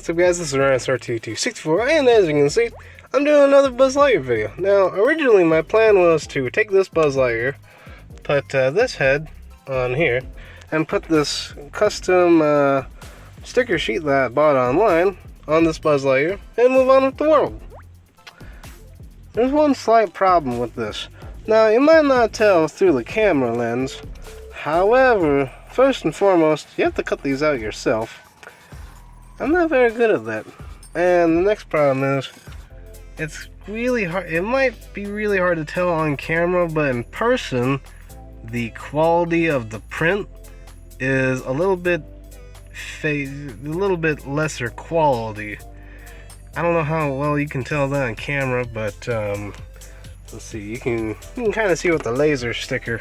What's up guys, this is RSR2264 and as you can see, I'm doing another Buzz Lightyear video. Now, originally my plan was to take this Buzz Lightyear, put this head on here, and put this custom sticker sheet that I bought online on this Buzz Lightyear, and move on with the world. There's one slight problem with this. Now, you might not tell through the camera lens, however, first and foremost, you have to cut these out yourself. I'm not very good at that. And the next problem is, it's really hard. It might be really hard to tell on camera, but in person, the quality of the print is a little bit lesser quality. I don't know how well you can tell that on camera, but let's see. You can kind of see with the laser sticker.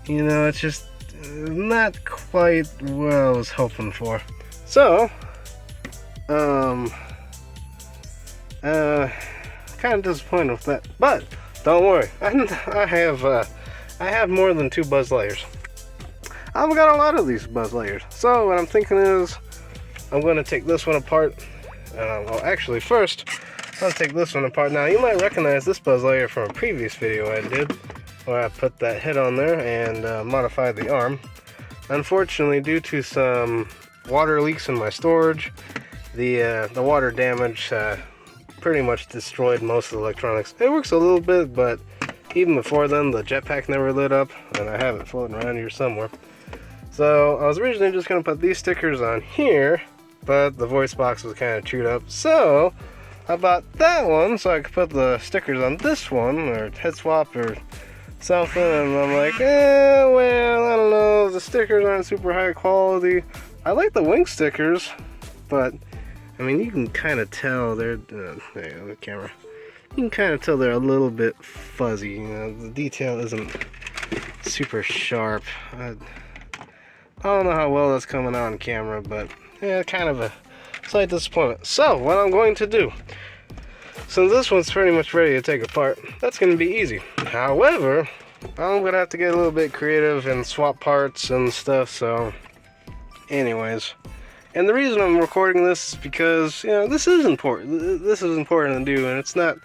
You know, it's just not quite what I was hoping for. So, kind of disappointed with that, but don't worry. I have more than 2 Buzz Lightyears. I've got a lot of these Buzz Lightyears. So what I'm thinking is, I'm going to take this one apart. Well, actually, first, I'll take this one apart. Now, you might recognize this Buzz Lightyear from a previous video I did, where I put that head on there and modified the arm. Unfortunately, due to some water leaks in my storage, the water damage pretty much destroyed most of the electronics. It works a little bit, but even before then, the jetpack never lit up, and I have it floating around here somewhere. So I was originally just going to put these stickers on here, but the voice box was kind of chewed up, so I bought that one so I could put the stickers on this one, or head swap or something, and I'm like, well, I don't know, the stickers aren't super high quality. I like the wing stickers, but I mean, you can kind of tell they're the camera. You can kind of tell they're a little bit fuzzy. You know, the detail isn't super sharp. I don't know how well that's coming out on camera, but yeah, kind of a slight disappointment. So what I'm going to do, since this one's pretty much ready to take apart, that's going to be easy. However, I'm going to have to get a little bit creative and swap parts and stuff. So anyways, and the reason I'm recording this is because, you know, this is important. This is important to do, and it's not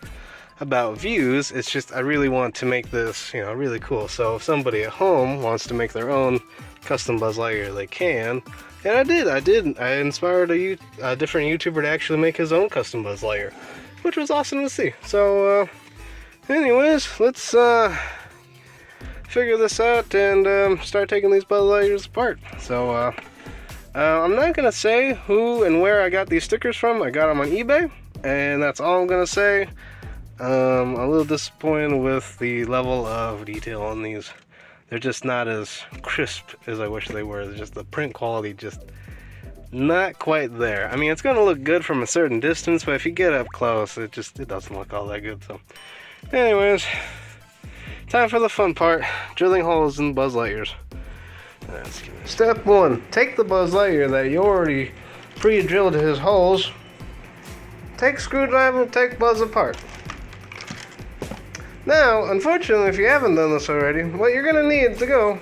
about views. It's just I really want to make this, you know, really cool. So if somebody at home wants to make their own custom Buzz Lightyear, they can. And I did. I inspired a different YouTuber to actually make his own custom Buzz Lightyear, which was awesome to see. So, anyways, let's figure this out and start taking these Buzz Lightyears apart. So, I'm not going to say who and where I got these stickers from. I got them on eBay, and that's all I'm going to say. I'm a little disappointed with the level of detail on these. They're just not as crisp as I wish they were. Just the print quality just not quite there. I mean, it's going to look good from a certain distance, but if you get up close, it doesn't look all that good. So, anyways, time for the fun part, drilling holes in Buzz Lightyears. Step 1, take the Buzz Lightyear that you already pre-drilled his holes, take screwdriver, take Buzz apart. Now, unfortunately, if you haven't done this already, what you're going to need to go,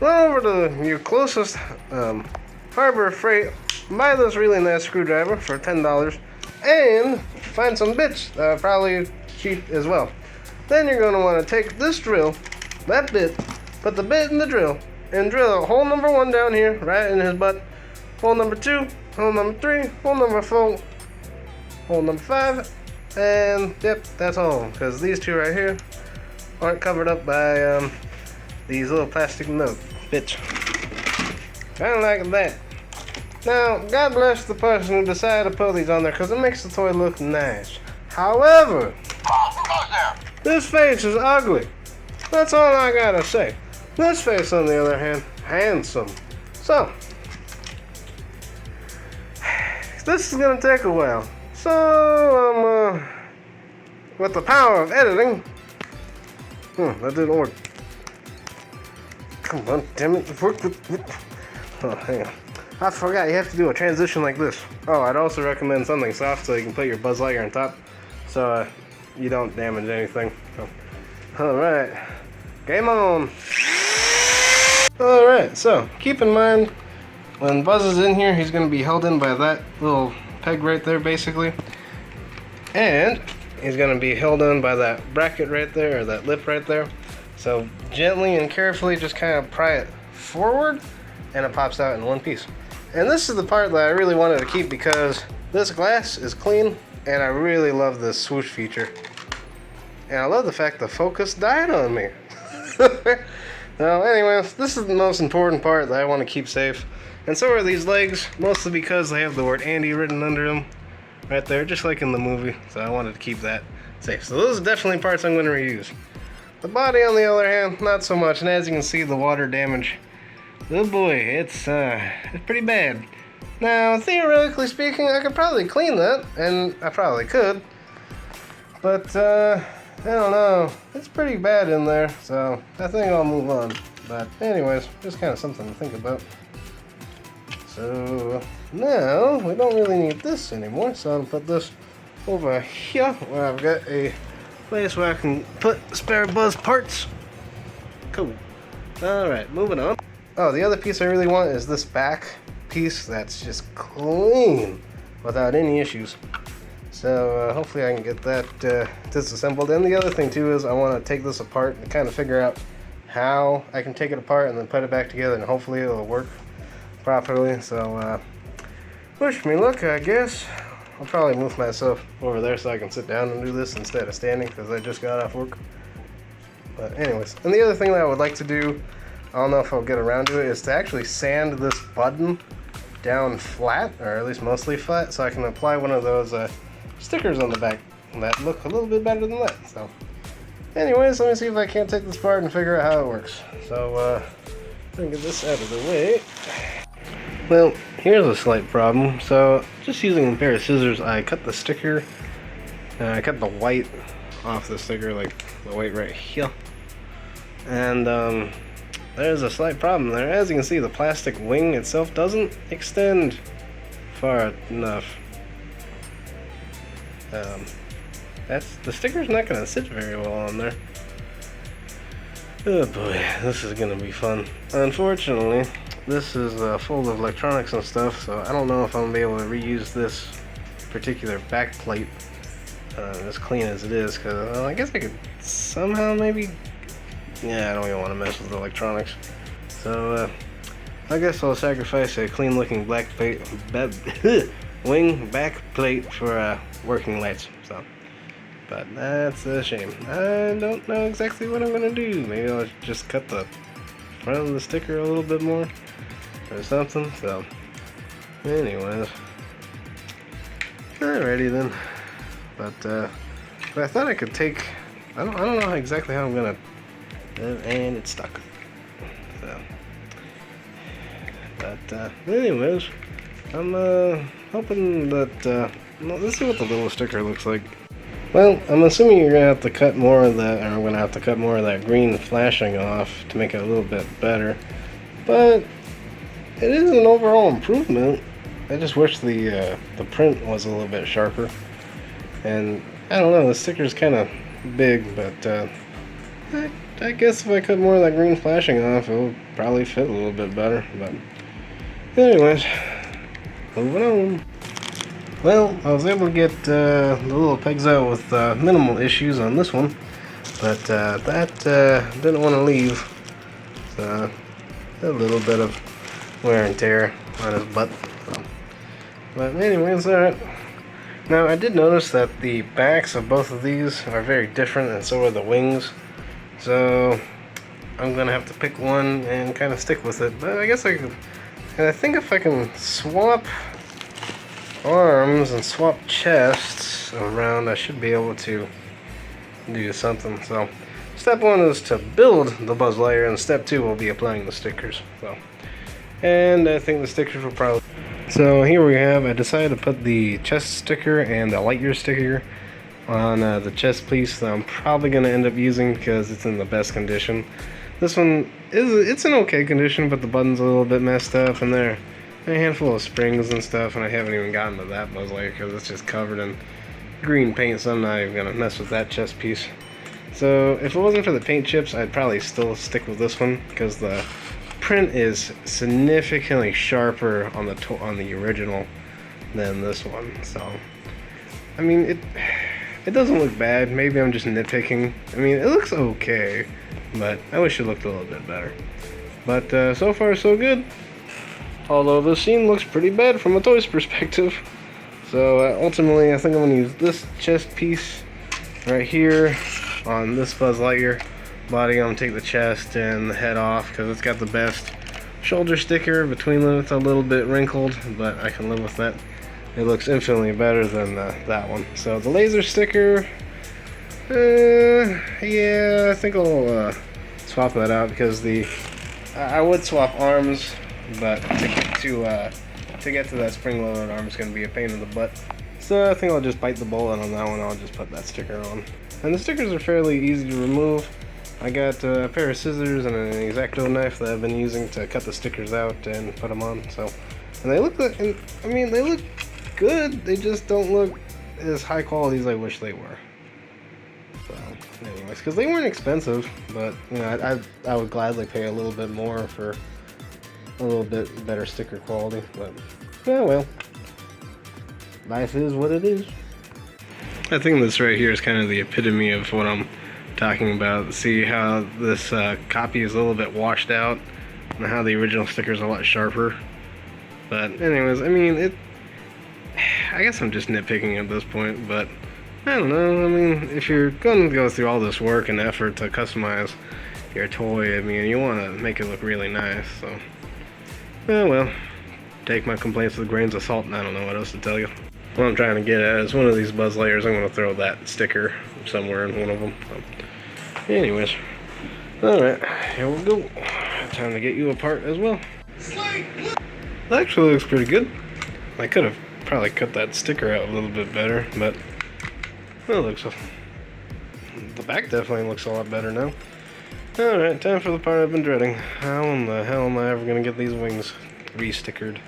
run over to your closest Harbor Freight, buy this really nice screwdriver for $10, and find some bits that are probably cheap as well. Then you're going to want to take this drill, that bit, put the bit in the drill, and drill hole number 1 down here, right in his butt, hole number 2, hole number 3, hole number 4, hole number 5, and yep, that's all, because these 2 right here aren't covered up by these little plastic nut bits. Kind of like that. Now, God bless the person who decided to put these on there, because it makes the toy look nice. However, this face is ugly. That's all I gotta say. This face, on the other hand, handsome. So, this is gonna take a while. So, with the power of editing, that didn't work. Come on, damn it, work with. Oh, hang on. I forgot, you have to do a transition like this. Oh, I'd also recommend something soft so you can put your Buzz Lightyear on top, so you don't damage anything. So, alright, game on. Alright, so keep in mind, when Buzz is in here, he's going to be held in by that little peg right there, basically. And he's going to be held in by that bracket right there, or that lip right there. So gently and carefully just kind of pry it forward, and it pops out in one piece. And this is the part that I really wanted to keep because this glass is clean, and I really love this swoosh feature. And I love the fact the focus died on me. Well, anyways, this is the most important part that I want to keep safe. And so are these legs, mostly because they have the word Andy written under them. Right there, just like in the movie. So I wanted to keep that safe. So those are definitely parts I'm going to reuse. The body, on the other hand, not so much. And as you can see, the water damage, oh boy, it's pretty bad. Now, theoretically speaking, I could probably clean that, and I probably could. But, I don't know. It's pretty bad in there, so I think I'll move on. But anyways, just kind of something to think about. So now we don't really need this anymore, so I'll put this over here where I've got a place where I can put spare Buzz parts. Cool. Alright, moving on. Oh, the other piece I really want is this back piece that's just clean without any issues. So hopefully I can get that disassembled. And the other thing too is I want to take this apart and kind of figure out how I can take it apart and then put it back together, and hopefully it'll work properly. So wish me luck, I guess. I'll probably move myself over there so I can sit down and do this instead of standing because I just got off work. But anyways, and the other thing that I would like to do, I don't know if I'll get around to it, is to actually sand this button down flat, or at least mostly flat, so I can apply one of those stickers on the back that look a little bit better than that. So anyways, let me see if I can't take this apart and figure out how it works. So let me get this out of the way. Well, here's a slight problem. So just using a pair of scissors, I cut the sticker, I cut the white off the sticker, like the white right here. And there's a slight problem there. As you can see, the plastic wing itself doesn't extend far enough. The sticker's not going to sit very well on there. Oh boy, this is going to be fun. Unfortunately, this is full of electronics and stuff, so I don't know if I'm going to be able to reuse this particular back plate as clean as it is, because I guess I could somehow maybe... Yeah, I don't even want to mess with electronics. So, I guess I'll sacrifice a clean looking black plate, wing back plate for working lights. So, but that's a shame. I don't know exactly what I'm gonna do. Maybe I'll just cut the front of the sticker a little bit more or something. So, anyways, alrighty then. But I thought I could take. I don't know exactly how I'm gonna. And it's stuck. So, but anyways, I'm hoping that let's see what the little sticker looks like. Well, I'm assuming you're gonna have to cut more of that, or I'm gonna have to cut more of that green flashing off to make it a little bit better. But it is an overall improvement. I just wish the print was a little bit sharper. And I don't know, the sticker's kind of big, but I guess if I cut more of that green flashing off, it'll probably fit a little bit better. But anyways, moving on. Well, I was able to get the little pegs out with minimal issues on this one, but that didn't want to leave. So a little bit of wear and tear on his butt. So. But anyways, alright. Now I did notice that the backs of both of these are very different, and so are the wings. So I'm gonna have to pick one and kind of stick with it. But I guess I could. And I think if I can swap arms and swap chests around, I should be able to do something. So step one is to build the Buzz Lightyear, and step two will be applying the stickers. So, and I think the stickers will probably. So here we have. I decided to put the chest sticker and the Lightyear sticker on the chest piece that I'm probably going to end up using because it's in the best condition. This one it's in okay condition, but the button's a little bit messed up, and there are a handful of springs and stuff, and I haven't even gotten to that Buzz Lightyear because it's just covered in green paint, so I'm not even going to mess with that chest piece. So if it wasn't for the paint chips, I'd probably still stick with this one because the print is significantly sharper on the original than this one. So, I mean, it doesn't look bad. Maybe I'm just nitpicking. I mean, it looks okay, but I wish it looked a little bit better. But so far, so good. Although this scene looks pretty bad from a toy's perspective. So ultimately, I think I'm going to use this chest piece right here on this Buzz Lightyear body. I'm going to take the chest and the head off because it's got the best shoulder sticker. Between them, it's a little bit wrinkled, but I can live with that. It looks infinitely better than that one. So the laser sticker, yeah, I think I'll swap that out because I would swap arms, but to get to that spring-loaded arm is going to be a pain in the butt. So I think I'll just bite the bullet on that one. I'll just put that sticker on. And the stickers are fairly easy to remove. I got a pair of scissors and an X-Acto knife that I've been using to cut the stickers out and put them on. So, and they look like, I mean, they look good. They just don't look as high quality as I wish they were. So, anyways, because they weren't expensive, but you know, I would gladly pay a little bit more for a little bit better sticker quality. But yeah, well, life is what it is. I think this right here is kind of the epitome of what I'm talking about. See how this copy is a little bit washed out and how the original sticker is a lot sharper. But anyways, I mean, I guess I'm just nitpicking at this point, but I don't know. I mean, if you're going to go through all this work and effort to customize your toy, I mean, you want to make it look really nice, so well, take my complaints with grains of salt, and I don't know what else to tell you. What I'm trying to get at is one of these Buzz Lightyears, I'm going to throw that sticker somewhere in one of them. So, anyways, alright, here we go. Time to get you apart as well. That actually looks pretty good. I could have probably cut that sticker out a little bit better, but well, it looks, the back definitely looks a lot better now. Alright, time for the part I've been dreading. How in the hell am I ever going to get these wings re-stickered?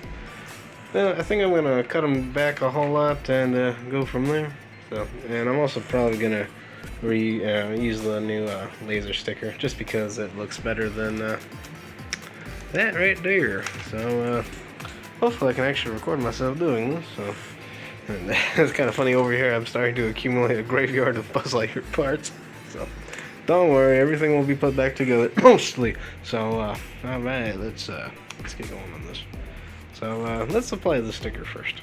I think I'm going to cut them back a whole lot and go from there. So, and I'm also probably going to use the new laser sticker just because it looks better than that right there. So hopefully I can actually record myself doing this. So it's kind of funny over here. I'm starting to accumulate a graveyard of Buzz Lightyear parts. So don't worry, everything will be put back together mostly. So all right, let's get going on this. So let's apply the sticker first.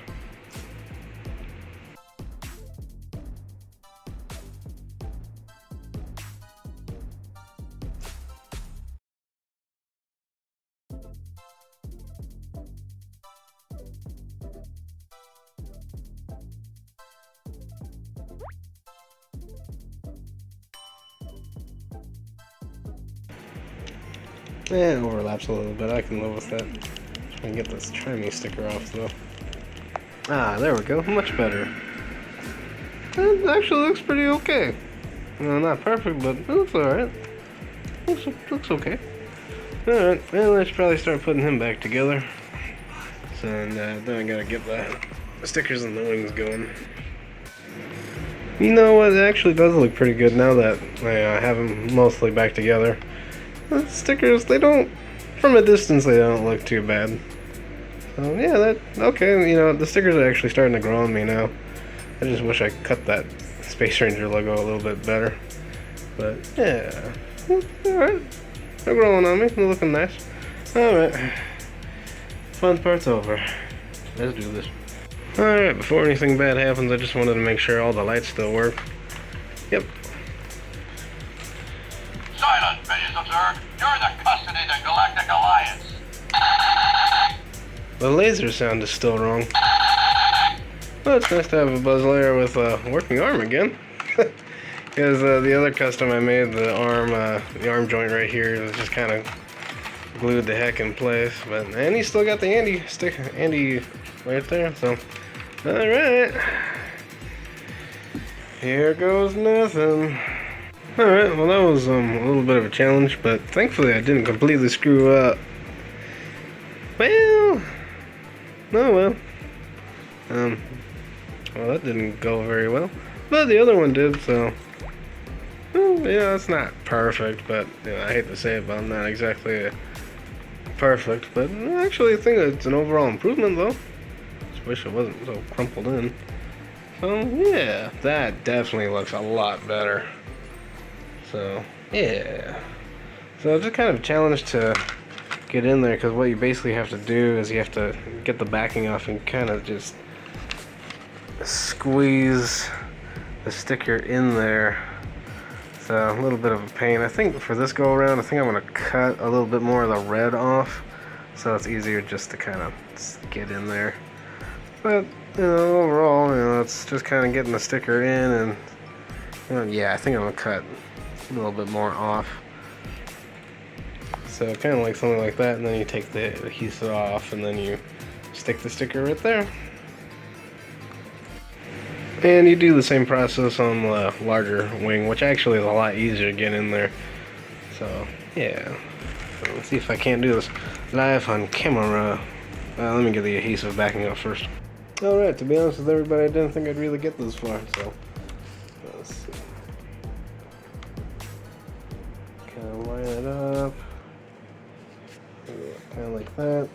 It overlaps a little bit. I can live with that. Just gonna get this trimmy sticker off though. Ah, there we go. Much better. It actually looks pretty okay. Well, not perfect, but it looks alright. Looks okay. Alright, well, let's probably start putting him back together. So, then I gotta get the stickers and the wings going. You know what? It actually does look pretty good now that I have them mostly back together. The stickers, they don't, from a distance, they don't look too bad. So yeah, okay, you know, the stickers are actually starting to grow on me now. I just wish I cut that Space Ranger logo a little bit better. But yeah, alright, they're growing on me, they're looking nice. Alright, fun part's over. Let's do this. Alright, before anything bad happens, I just wanted to make sure all the lights still work. Yep. Silence, Minions Observed. You're in the custody of the Galactic Alliance. The laser sound is still wrong. Well, it's nice to have a Buzz Lightyear with a working arm again. Because the other custom I made, the arm joint right here, was just kind of glued the heck in place. And he's still got the Andy right there. So, all right, here goes nothing. Alright, well that was a little bit of a challenge, but thankfully I didn't completely screw up. Well, oh well. Well that didn't go very well, but the other one did, so. Well, yeah, it's not perfect, but you know, I hate to say it, but I'm not exactly a perfect, but actually I think it's an overall improvement though. Just wish it wasn't so crumpled in. So yeah, that definitely looks a lot better. So yeah. So it's just kind of a challenge to get in there, because what you basically have to do is you have to get the backing off and kind of just squeeze the sticker in there. So a little bit of a pain. I think for this go around, I think I'm going to cut a little bit more of the red off, so it's easier just to kind of get in there. But overall, it's just kind of getting the sticker in, and yeah, I think I'm going to cut a little bit more off. So kind of like something like that, and then you take the adhesive off, and then you stick the sticker right there. And you do the same process on the larger wing, which actually is a lot easier to get in there. So yeah, so let's see if I can't do this live on camera. Let me get the adhesive backing up first. Alright, to be honest with everybody, I didn't think I'd really get this far, so let's see. Kind of line it up. Kind of like that.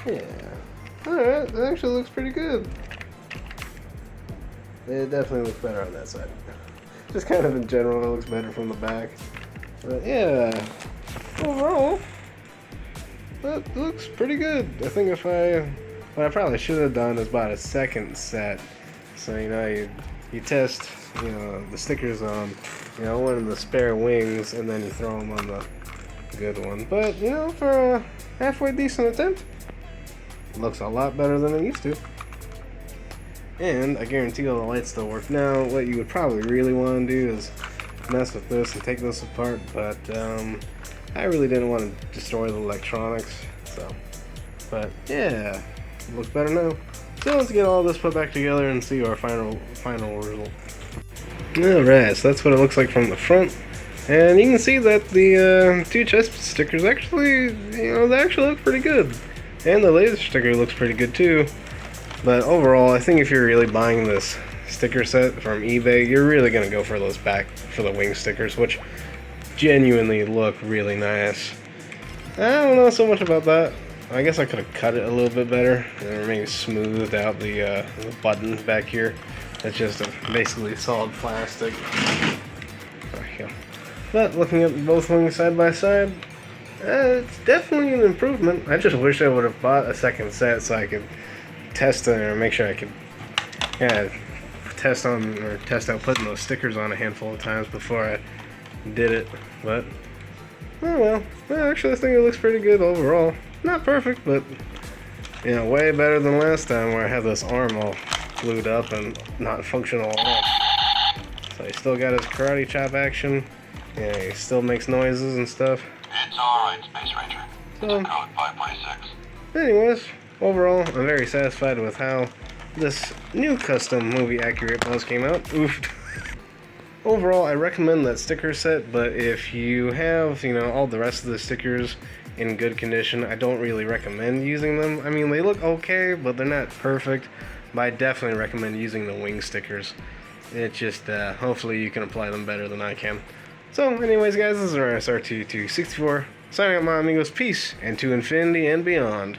Yeah. Alright, that actually looks pretty good. It definitely looks better on that side. Just kind of in general, it looks better from the back. But yeah, overall, that looks pretty good. I think what I probably should have done is bought a second set. So you test the stickers on one of the spare wings, and then you throw them on the good one. But for a halfway decent attempt, it looks a lot better than it used to. And I guarantee all the lights still work. Now, what you would probably really want to do is mess with this and take this apart, but I really didn't want to destroy the electronics. But yeah, it looks better now. So let's get all this put back together and see our final result. Alright, so that's what it looks like from the front. And you can see that the two chest stickers actually, they actually look pretty good. And the laser sticker looks pretty good too. But overall, I think if you're really buying this sticker set from eBay, you're really going to go for the wing stickers, which genuinely look really nice. I don't know so much about that. I guess I could have cut it a little bit better, or maybe smoothed out the buttons back here. That's just basically solid plastic. But looking at both wings side by side, it's definitely an improvement. I just wish I would have bought a second set so I could test it or make sure I could test out putting those stickers on a handful of times before I did it. But oh well, actually I think it looks pretty good overall. Not perfect, but way better than last time where I had this arm all glued up and not functional at all. So he still got his karate chop action. Yeah, he still makes noises and stuff. It's alright, Space Ranger. It's a code 546. Anyways, overall, I'm very satisfied with how this new custom movie accurate buzz came out. Oof. Overall, I recommend that sticker set, but if you have, all the rest of the stickers in good condition, I don't really recommend using them. I mean, they look okay, but they're not perfect. But I definitely recommend using the wing stickers. It's just, hopefully you can apply them better than I can. So, anyways, guys, this is RSR2264. Signing out, my amigos. Peace, and to infinity and beyond.